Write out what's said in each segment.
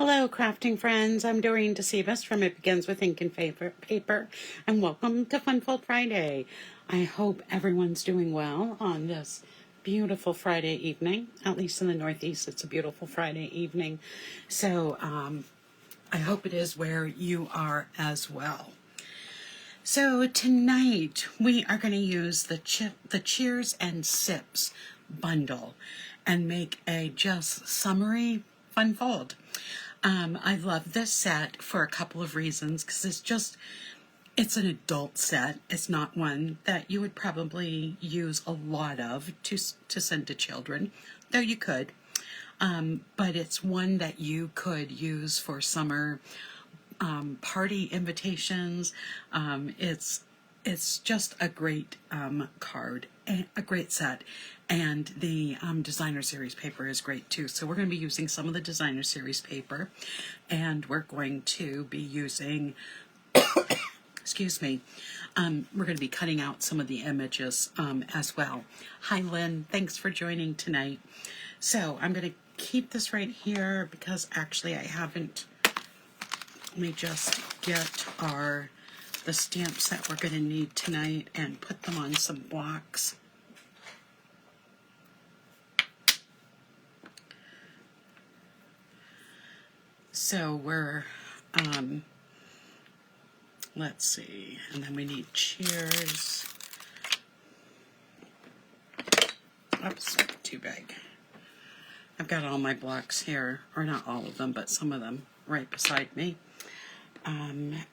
Hello, crafting friends. I'm Doreen DeCebus from It Begins with Ink and Paper, and welcome to Fun Fold Friday. I hope everyone's doing well on this beautiful Friday evening. At least in the Northeast, it's a beautiful Friday evening. So I hope it is where you are as well. So tonight we are going to use the Cheers and Sips bundle and make a just summery fun fold. I love this set for a couple of reasons because it's an adult set. It's not one that you would probably use a lot of to send to children, though you could. But it's one that you could use for summer party invitations. It's just a great card, a great set, and the designer series paper is great too. So we're going to be using some of the designer series paper, and we're going to be using, excuse me, we're going to be cutting out some of the images as well. Hi Lynn, thanks for joining tonight. So I'm going to keep this right here because actually I haven't, let me just get the stamps that we're going to need tonight and put them on some blocks. So we're, let's see, and then we need Cheers. Oops, too big. I've got all my blocks here, or not all of them, but some of them right beside me. And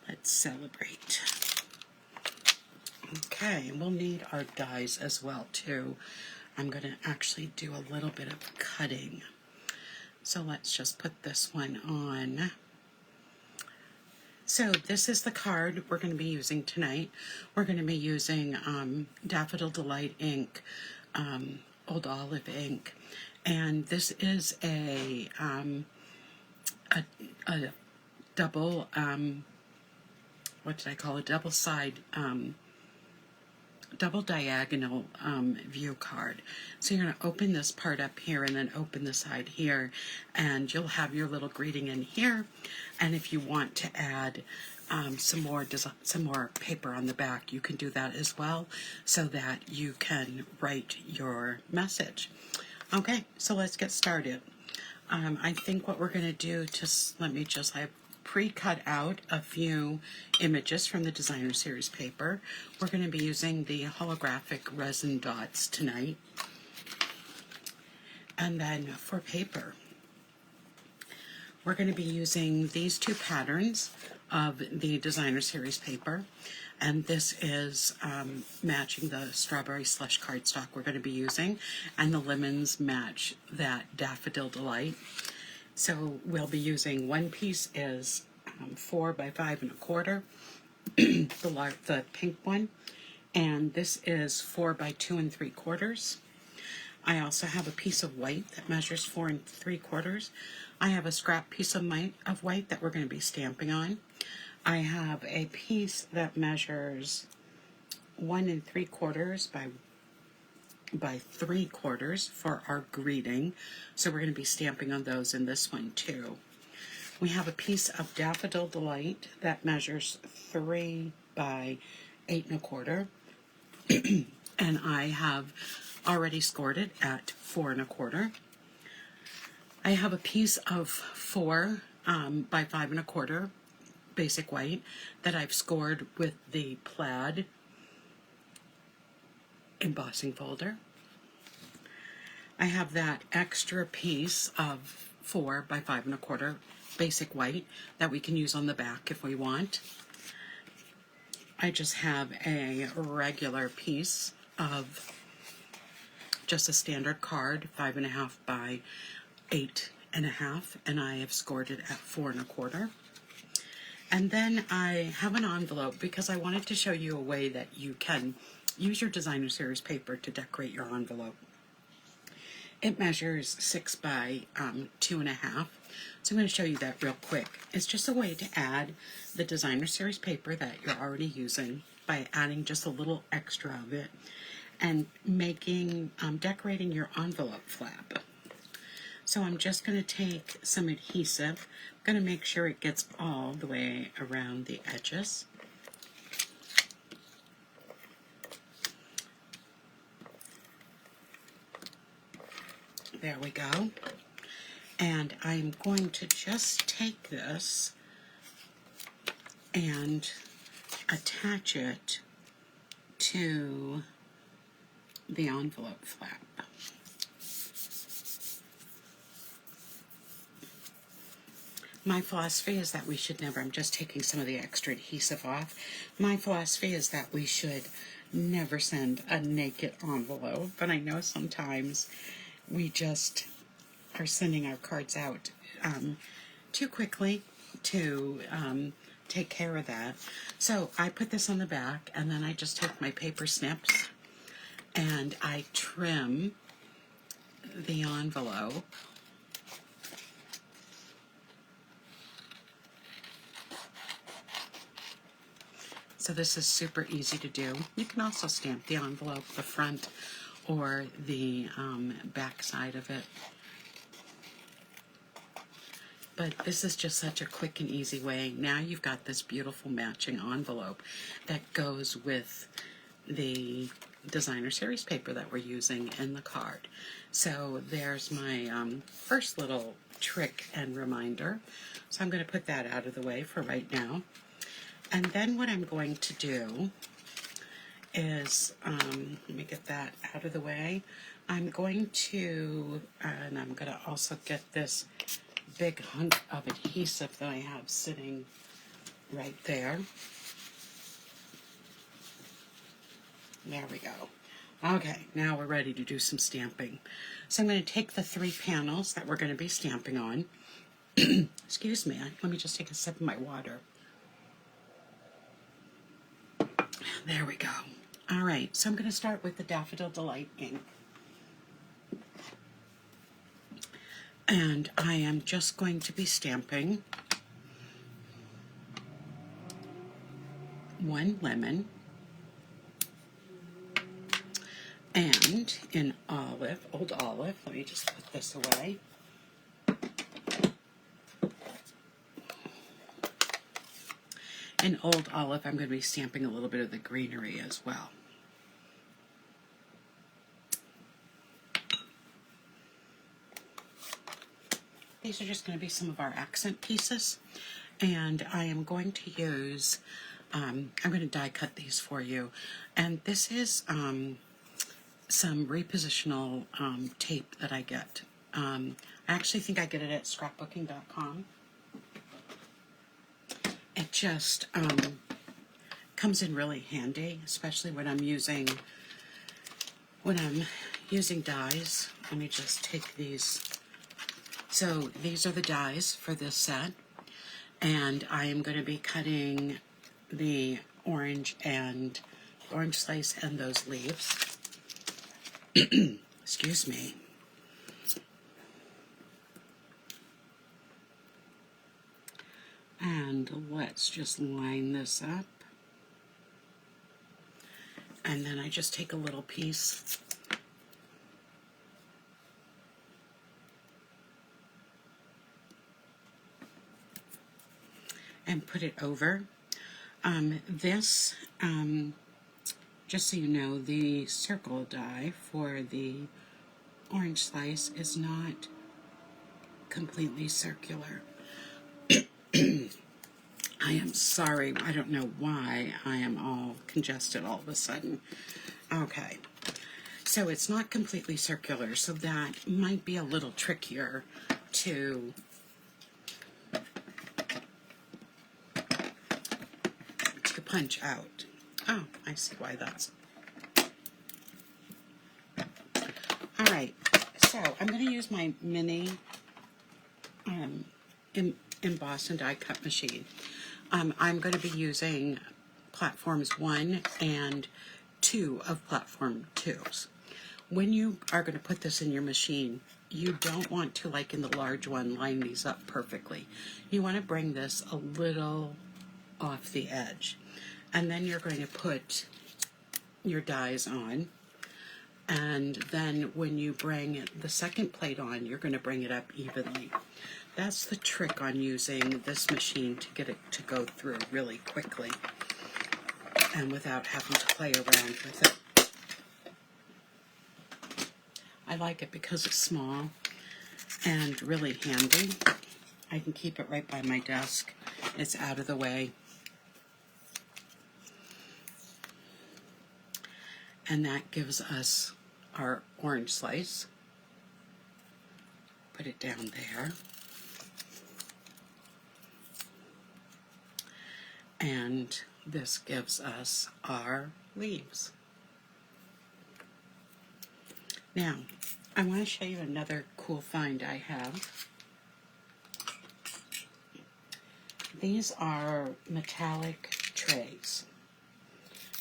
let's celebrate. Okay, we'll need our dies as well too. I'm going to actually do a little bit of cutting. So let's just put this one on. So this is the card we're going to be using tonight. We're going to be using Daffodil Delight ink, Old Olive ink, and this is a double, what did I call it? Double side, double diagonal view card. So you're going to open this part up here and then open the side here, and you'll have your little greeting in here. And if you want to add some more paper on the back, you can do that as well, so that you can write your message. Okay, so let's get started. I think what we're going to do, I pre-cut out a few images from the designer series paper. We're going to be using the holographic resin dots tonight. And then for paper, we're going to be using these two patterns of the designer series paper. And this is matching the strawberry slush cardstock we're going to be using, and the lemons match that Daffodil Delight. So we'll be using, one piece is 4 by 5 1/4, the pink one, and this is 4 by 2 3/4. I also have a piece of white that measures 4 3/4. I have a scrap piece of white that we're going to be stamping on. I have a piece that measures 1 3/4 by 3/4 for our greeting. So we're going to be stamping on those in this one too. We have a piece of Daffodil Delight that measures 3 by 8 1/4. And I have already scored it at 4 1/4. I have a piece of 4 by 5 1/4 basic white that I've scored with the plaid embossing folder. I have that extra piece of 4 by 5 1/4 basic white that we can use on the back if we want. I just have a regular piece of just a standard card, 5 1/2 by 8 1/2, and I have scored it at 4 1/4. And then I have an envelope because I wanted to show you a way that you can use your designer series paper to decorate your envelope. It measures 6 by 2 1/2. So I'm going to show you that real quick. It's just a way to add the designer series paper that you're already using by adding just a little extra of it and making, decorating your envelope flap. So I'm just going to take some adhesive. I'm going to make sure it gets all the way around the edges. There we go. And I'm going to just take this and attach it to the envelope flap. My philosophy is that we should never, I'm just taking some of the extra adhesive off. My philosophy is that we should never send a naked envelope, but I know sometimes we just are sending our cards out too quickly to take care of that. So I put this on the back, and then I just take my paper snips and I trim the envelope. So this is super easy to do. You can also stamp the envelope, the front or the back side of it. But this is just such a quick and easy way. Now you've got this beautiful matching envelope that goes with the designer series paper that we're using in the card. So there's my first little trick and reminder. So I'm going to put that out of the way for right now. And then what I'm going to do is, let me get that out of the way. I'm going to, and I'm going to also get this big hunk of adhesive that I have sitting right there. There we go. Okay, now we're ready to do some stamping. So I'm going to take the 3 panels that we're going to be stamping on. Excuse me, let me just take a sip of my water. There we go. All right, so I'm going to start with the Daffodil Delight ink. And I am just going to be stamping 1 lemon, and in olive, old olive, let me just put this away. In old olive, I'm going to be stamping a little bit of the greenery as well. These are just going to be some of our accent pieces, and I am going to use, I'm going to die cut these for you, and this is some repositional tape that I get. I actually think I get it at scrapbooking.com. It just comes in really handy, especially when I'm using dies. Let me just take these. So these are the dies for this set, and I am going to be cutting the orange slice and those leaves. Excuse me. And let's just line this up. And then I just take a little piece and put it over. This, just so you know, the circle die for the orange slice is not completely circular. I am sorry, I don't know why I am all congested all of a sudden. Okay, so it's not completely circular, so that might be a little trickier to punch out. Oh, I see why that's. All right, so I'm going to use my mini emboss and die cut machine. I'm going to be using platforms 1 and 2 of platform 2s. When you are going to put this in your machine, you don't want to, like in the large one, line these up perfectly. You want to bring this a little off the edge. And then you're going to put your dies on. and then when you bring the second plate on, you're going to bring it up evenly. That's the trick on using this machine to get it to go through really quickly and without having to play around with it. I like it because it's small and really handy. I can keep it right by my desk. It's out of the way. And that gives us our orange slice. Put it down there. And this gives us our leaves. Now, I want to show you another cool find I have. These are metallic trays.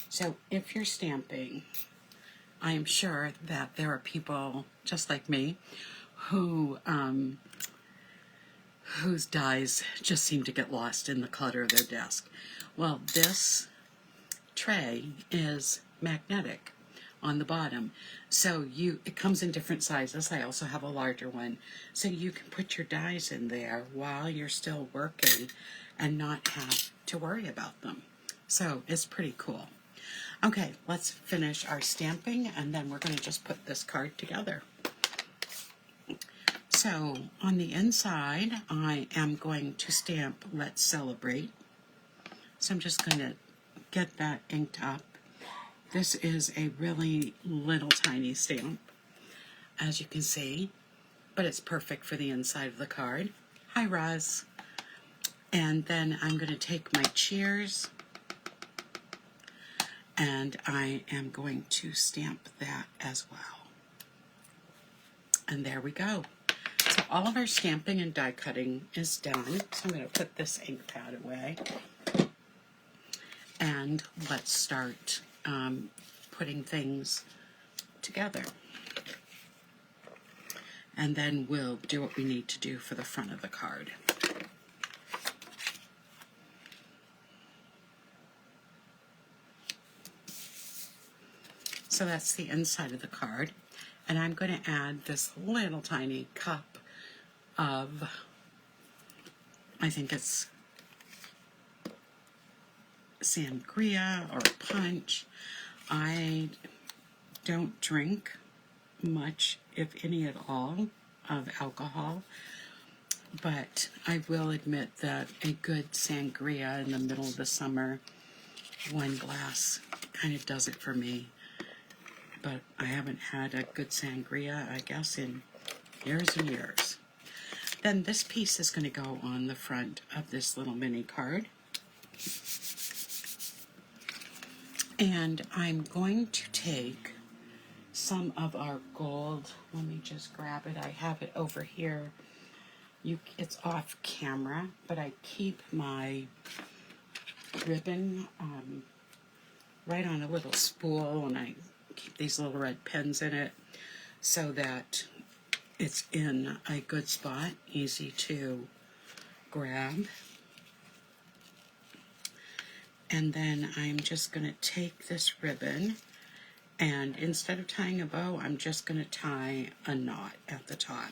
So if you're stamping, I am sure that there are people just like me who whose dies just seem to get lost in the clutter of their desk. Well, this tray is magnetic on the bottom, so it comes in different sizes. I also have a larger one, so you can put your dies in there while you're still working and not have to worry about them. So it's pretty cool. Okay, let's finish our stamping, and then we're going to just put this card together. So on the inside, I am going to stamp Let's Celebrate. So I'm just going to get that inked up. This is a really little tiny stamp, as you can see, but it's perfect for the inside of the card. Hi, Roz. And then I'm going to take my cheers, and I am going to stamp that as well. And there we go. So all of our stamping and die cutting is done. So I'm going to put this ink pad away. And let's start putting things together. And then we'll do what we need to do for the front of the card. So that's the inside of the card. And I'm going to add this little tiny cup of, I think it's sangria or punch. I don't drink much, if any at all, of alcohol, but I will admit that a good sangria in the middle of the summer, one glass, kind of does it for me. But I haven't had a good sangria, I guess, in years and years. Then this piece is going to go on the front of this little mini card. And I'm going to take some of our gold. Let me just grab it. I have it over here. It's off camera, but I keep my ribbon right on a little spool, and I keep these little red pens in it so that it's in a good spot, easy to grab. And then I'm just going to take this ribbon, and instead of tying a bow, I'm just going to tie a knot at the top.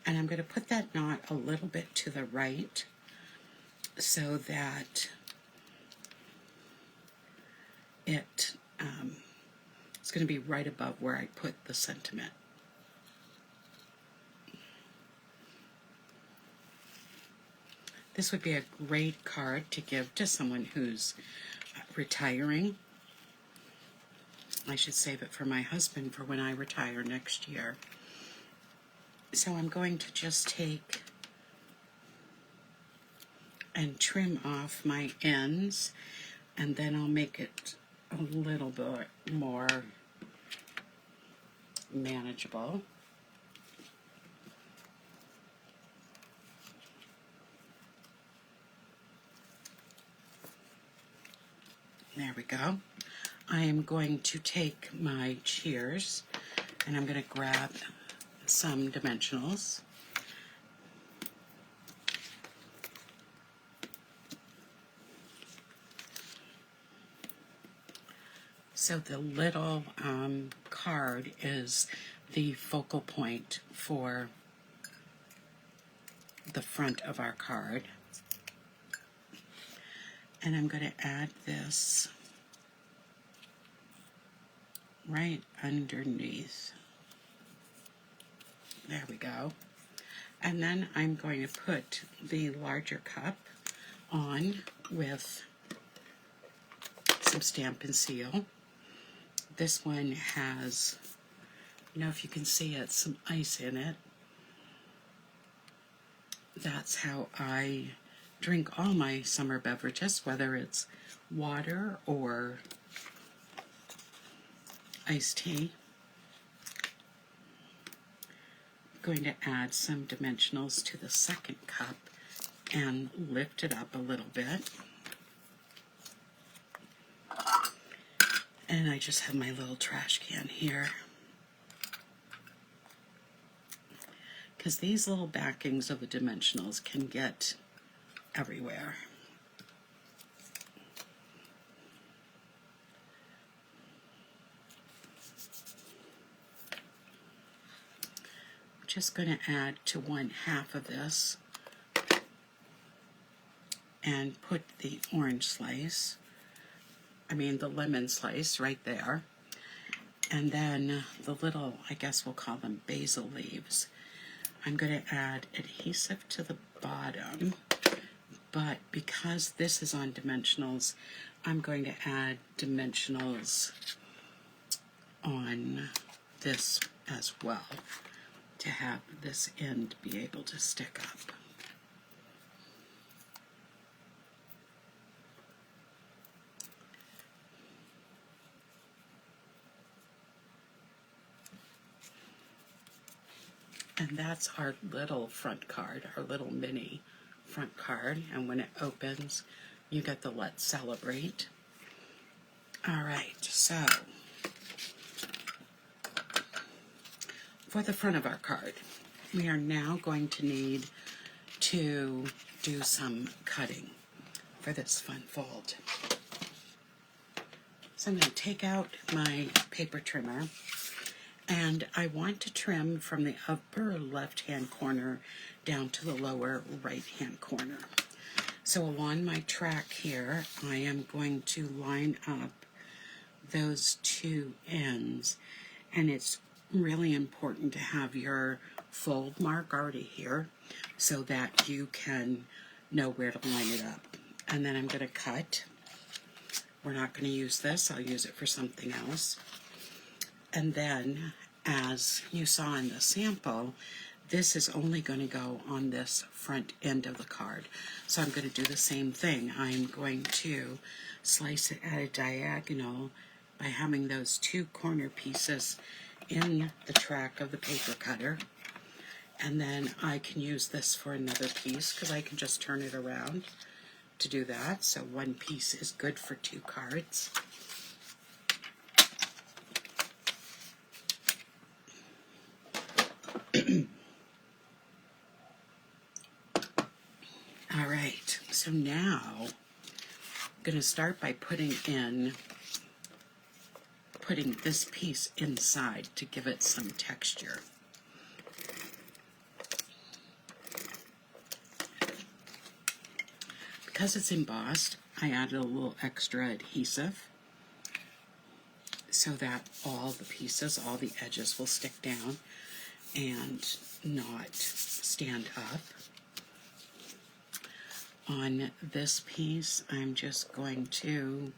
And I'm going to put that knot a little bit to the right so that it's going to be right above where I put the sentiment. This would be a great card to give to someone who's retiring. I should save it for my husband for when I retire next year. So I'm going to just take and trim off my ends, and then I'll make it a little bit more manageable. There we go. I am going to take my cheers, and I'm going to grab some dimensionals. So the little card is the focal point for the front of our card. And I'm going to add this right underneath. There we go. And then I'm going to put the larger cup on with some Stampin' Seal. This one has, you know, if you can see it, some ice in it. That's how I drink all my summer beverages, whether it's water or iced tea. I'm going to add some dimensionals to the second cup and lift it up a little bit. And I just have my little trash can here. Because these little backings of the dimensionals can get everywhere. I'm just going to add to 1/2 of this and put the orange slice, the lemon slice right there. And then the little, I guess we'll call them basil leaves. I'm going to add adhesive to the bottom, but because this is on dimensionals, I'm going to add dimensionals on this as well to have this end be able to stick up. And that's our little front card, our little mini front card. And when it opens, you get the Let's Celebrate. All right, so for the front of our card, we are now going to need to do some cutting for this fun fold. So I'm going to take out my paper trimmer. And I want to trim from the upper left-hand corner down to the lower right-hand corner. So along my track here, I am going to line up those two ends. And it's really important to have your fold mark already here so that you can know where to line it up. And then I'm going to cut. We're not going to use this. I'll use it for something else. And then, as you saw in the sample, this is only going to go on this front end of the card. So I'm going to do the same thing. I'm going to slice it at a diagonal by having those two corner pieces in the track of the paper cutter. And then I can use this for another piece because I can just turn it around to do that. So one piece is good for two cards. All right, so now I'm going to start by putting this piece inside to give it some texture. Because it's embossed, I added a little extra adhesive so that all the pieces, all the edges will stick down and not stand up. On this piece, I'm just going to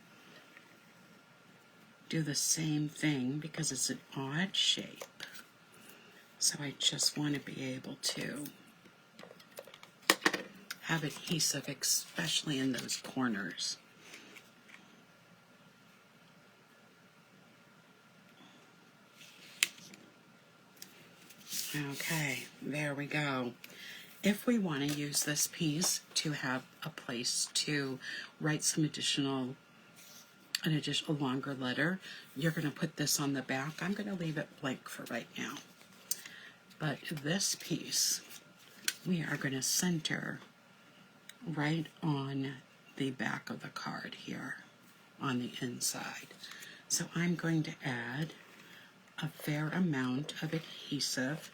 do the same thing because it's an odd shape. So I just want to be able to have adhesive, especially in those corners. Okay, there we go. If we want to use this piece to have a place to write some additional longer letter, you're going to put this on the back. I'm going to leave it blank for right now. But this piece, we are going to center right on the back of the card here, on the inside. So I'm going to add a fair amount of adhesive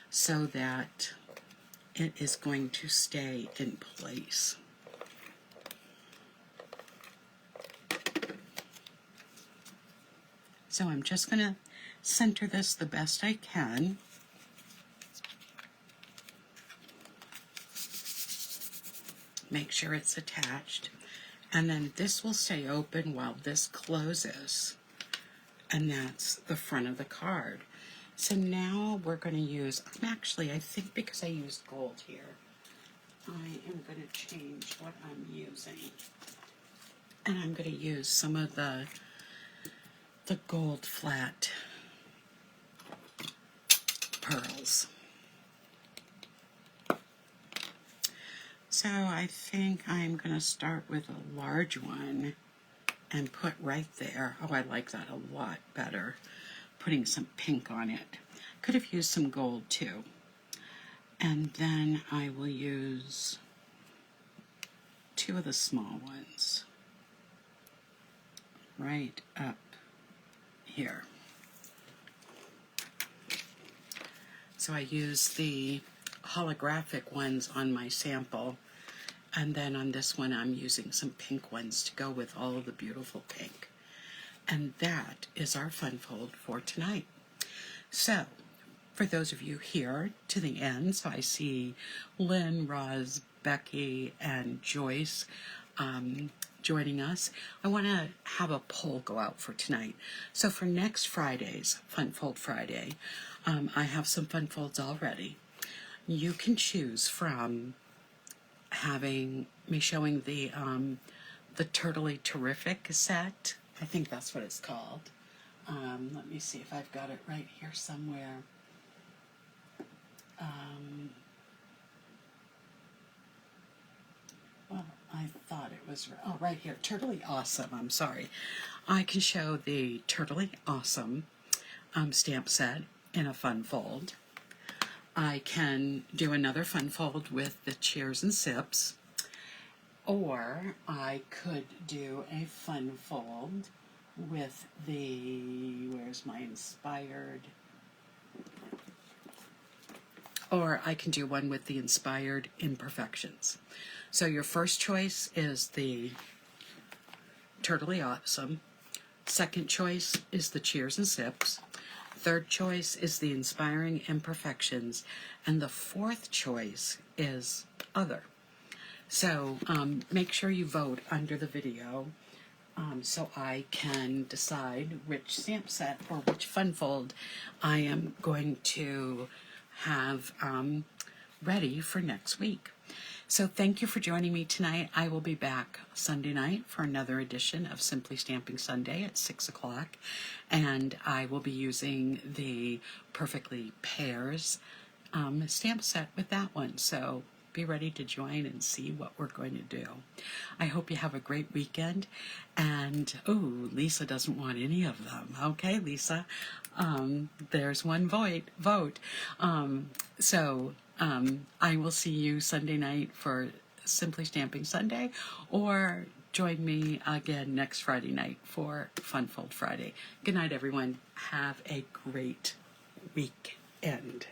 so that it is going to stay in place. So I'm just going to center this the best I can. Make sure it's attached. And then this will stay open while this closes. And that's the front of the card. So now we're going to use, I think because I used gold here, I am going to change what I'm using. And I'm going to use some of the gold flat pearls. So I think I'm going to start with a large one and put right there. Oh, I like that a lot better. Putting some pink on it. Could have used some gold too. And then I will use two of the small ones right up here. So I use the holographic ones on my sample, and then on this one I'm using some pink ones to go with all of the beautiful pink. And that is our fun fold for tonight. So for those of you here to the end, so I see Lynn, Roz, Becky, and Joyce joining us, I want to have a poll go out for tonight. So for next Friday's Fun Fold Friday, I have some fun folds already. You can choose from having me showing the Turtley Terrific set. I think that's what it's called. Let me see if I've got it right here somewhere. Well, I thought it was, oh, right here, Turtley Awesome, I'm sorry. I can show the Turtley Awesome stamp set in a fun fold. I can do another fun fold with the Cheers and Sips, or I could do a fun fold with the, where's my inspired, or I can do one with the Inspired Imperfections. So your first choice is the Turtley Awesome. Second choice is the Cheers and Sips. Third choice is the Inspiring Imperfections. And the fourth choice is Other. So make sure you vote under the video so I can decide which stamp set or which fun fold I am going to have ready for next week. So thank you for joining me tonight. I will be back Sunday night for another edition of Simply Stamping Sunday at 6 o'clock. And I will be using the Perfectly Pairs stamp set with that one. So be ready to join and see what we're going to do. I hope you have a great weekend. And, oh, Lisa doesn't want any of them. Okay, Lisa, there's one vote. I will see you Sunday night for Simply Stamping Sunday, or join me again next Friday night for Fun Fold Friday. Good night, everyone. Have a great weekend.